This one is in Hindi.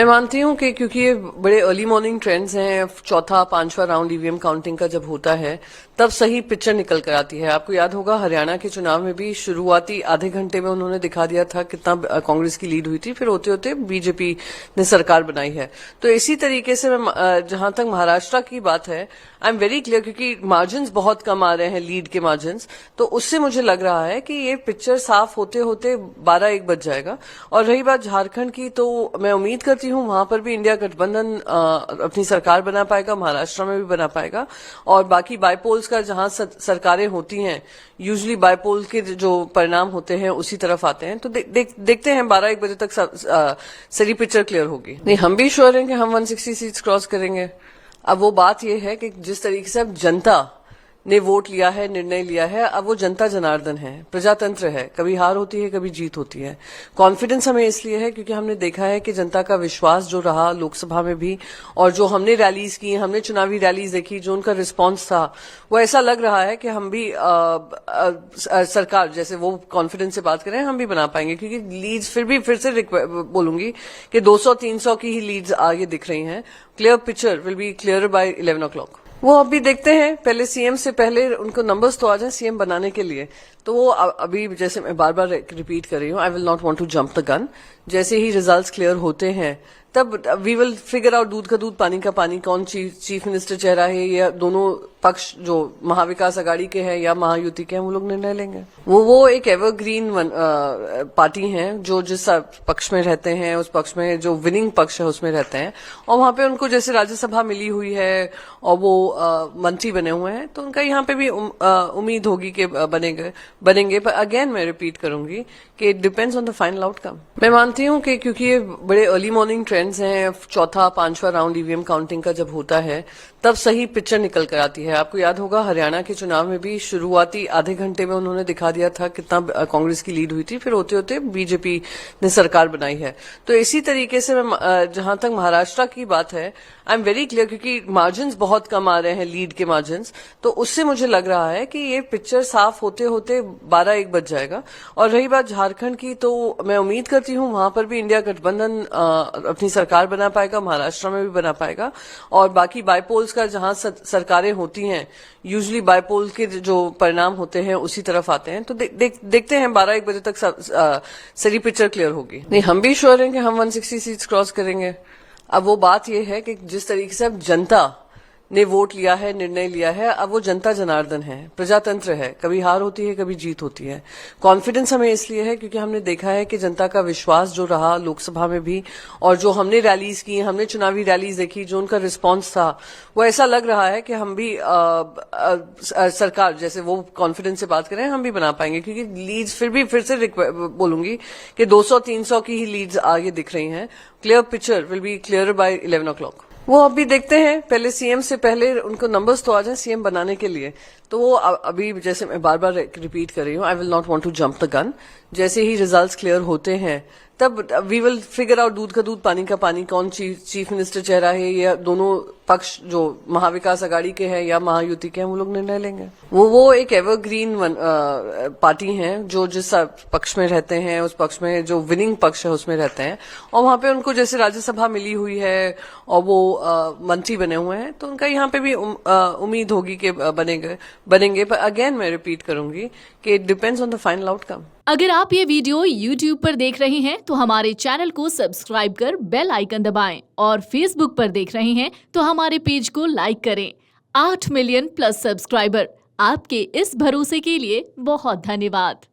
मैं मानती हूं कि क्योंकि ये बड़े अर्ली मॉर्निंग ट्रेंड्स हैं, चौथा पांचवा राउंड ईवीएम काउंटिंग का जब होता है तब सही पिक्चर निकल कर आती है। आपको याद होगा हरियाणा के चुनाव में भी शुरुआती आधे घंटे में उन्होंने दिखा दिया था कितना कांग्रेस की लीड हुई थी, फिर होते होते बीजेपी ने सरकार बनाई है। तो इसी तरीके से मैं जहां तक महाराष्ट्र की बात है, आई एम वेरी क्लियर, क्योंकि मार्जिन बहुत कम आ रहे हैं, लीड के मार्जिन, तो उससे मुझे लग रहा है कि ये पिक्चर साफ होते होते 12-1 बज जाएगा। और रही बात झारखंड की, तो मैं उम्मीद करती हूं वहां पर भी इंडिया गठबंधन अपनी सरकार बना पाएगा, महाराष्ट्र में भी बना पाएगा। और बाकी बाईपोल्स का जहां सरकारें होती हैं, यूजुअली बाईपोल के जो परिणाम होते हैं उसी तरफ आते हैं। तो देखते हैं 12-1 बजे तक सारी पिक्चर क्लियर होगी। नहीं, हम भी श्योर हैं कि हम 160 सीट्स क्रॉस करेंगे। अब वो बात यह है कि जिस तरीके से अब जनता ने वोट लिया है, निर्णय लिया है, अब वो जनता जनार्दन है, प्रजातंत्र है, कभी हार होती है, कभी जीत होती है। कॉन्फिडेंस हमें इसलिए है क्योंकि हमने देखा है कि जनता का विश्वास जो रहा लोकसभा में भी, और जो हमने रैलीज की, हमने चुनावी रैलीज देखी, जो उनका रिस्पांस था, वो ऐसा लग रहा है कि हम भी सरकार, जैसे वो कॉन्फिडेंस से बात करें, हम भी बना पाएंगे। क्योंकि लीड्स फिर से बोलूंगी कि 200-300 की ही लीड्स आगे दिख रही हैं। Clear picture will be clear by 11 o'clock। वो अभी देखते हैं, पहले सीएम से पहले उनको नंबर्स तो आ जाए सीएम बनाने के लिए। तो वो अभी, जैसे मैं बार बार रिपीट कर रही हूँ, I will not want to jump the gun. जैसे ही रिजल्ट्स क्लियर होते हैं तब वी विल फिगर आउट, दूध का दूध पानी का पानी, कौन चीफ मिनिस्टर चेहरा है, या दोनों पक्ष जो महाविकास अघाड़ी के हैं या महायुति के हैं, वो लोग निर्णय लेंगे। वो एक एवरग्रीन पार्टी हैं जो जिस पक्ष में रहते हैं, उस पक्ष में जो विनिंग पक्ष है उसमें रहते हैं, और वहां पे उनको जैसे राज्यसभा मिली हुई है और वो मंत्री बने हुए हैं, तो उनका यहाँ पे भी उम्मीद होगी कि बनेंगे। पर अगेन मैं रिपीट करूंगी कि it depends on the final outcome. मैं मानती हूं कि क्योंकि ये बड़े अर्ली मॉर्निंग ट्रेंड्स हैं, चौथा पांचवा राउंड ईवीएम काउंटिंग का जब होता है तब सही पिक्चर निकल कर आती है। आपको याद होगा हरियाणा के चुनाव में भी शुरुआती आधे घंटे में उन्होंने दिखा दिया था कितना कांग्रेस की लीड हुई थी, फिर होते होते बीजेपी ने सरकार बनाई है। तो इसी तरीके से मैं जहां तक महाराष्ट्र की बात है, आई एम वेरी क्लियर, क्योंकि मार्जिन बहुत कम आ रहे हैं, लीड के मार्जिन, तो उससे मुझे लग रहा है कि ये पिक्चर साफ होते होते 12-1 बज जाएगा। और रही बात झारखंड की, तो मैं उम्मीद करती हूं वहां पर भी इंडिया गठबंधन अपनी सरकार बना पाएगा, महाराष्ट्र में भी बना पाएगा। और बाकी बाईपोल्स का जहां सरकारें होती हैं, यूजुअली बाईपोल के जो परिणाम होते हैं उसी तरफ आते हैं। तो देखते हैं 12-1 बजे तक सारी पिक्चर क्लियर होगी। नहीं, हम भी श्योर हैं कि हम 160 सीट्स क्रॉस करेंगे। अब वो बात यह है कि जिस तरीके से अब जनता ने वोट लिया है, निर्णय लिया है, अब वो जनता जनार्दन है, प्रजातंत्र है, कभी हार होती है, कभी जीत होती है। कॉन्फिडेंस हमें इसलिए है क्योंकि हमने देखा है कि जनता का विश्वास जो रहा लोकसभा में भी, और जो हमने रैलीज की, हमने चुनावी रैलीज देखी, जो उनका रिस्पांस था, वो ऐसा लग रहा है कि हम भी सरकार, जैसे वो कॉन्फिडेंस से बात करें, हम भी बना पाएंगे। क्योंकि लीड्स फिर से बोलूंगी कि 200-300 की ही लीड्स आगे दिख रही हैं। Clear picture will be clear by 11 o'clock। वो अभी देखते हैं, पहले सीएम से पहले उनको नंबर्स तो आ जाए सीएम बनाने के लिए। तो वो अभी, जैसे मैं बार बार रिपीट कर रही हूँ, I will not want to jump the gun. जैसे ही रिजल्ट्स क्लियर होते हैं तब वी विल फिगर आउट, दूध का दूध पानी का पानी, कौन चीफ मिनिस्टर चेहरा है, या दोनों पक्ष जो महाविकास अघाड़ी के हैं या महायुति के हैं, वो लोग निर्णय लेंगे। वो एक एवरग्रीन पार्टी हैं जो जिस पक्ष में रहते हैं, उस पक्ष में जो विनिंग पक्ष है उसमें रहते हैं, और वहां पे उनको जैसे राज्यसभा मिली हुई है और वो मंत्री बने हुए हैं, तो उनका यहाँ पे भी उम्मीद होगी कि बनेंगे। पर अगेन मैं रिपीट करूंगी कि it depends on the final outcome. अगर आप ये वीडियो YouTube पर देख रहे हैं तो हमारे चैनल को सब्सक्राइब कर बेल आइकन दबाएं, और Facebook पर देख रहे हैं तो हमारे पेज को लाइक करें। 8 मिलियन प्लस सब्सक्राइबर, आपके इस भरोसे के लिए बहुत धन्यवाद।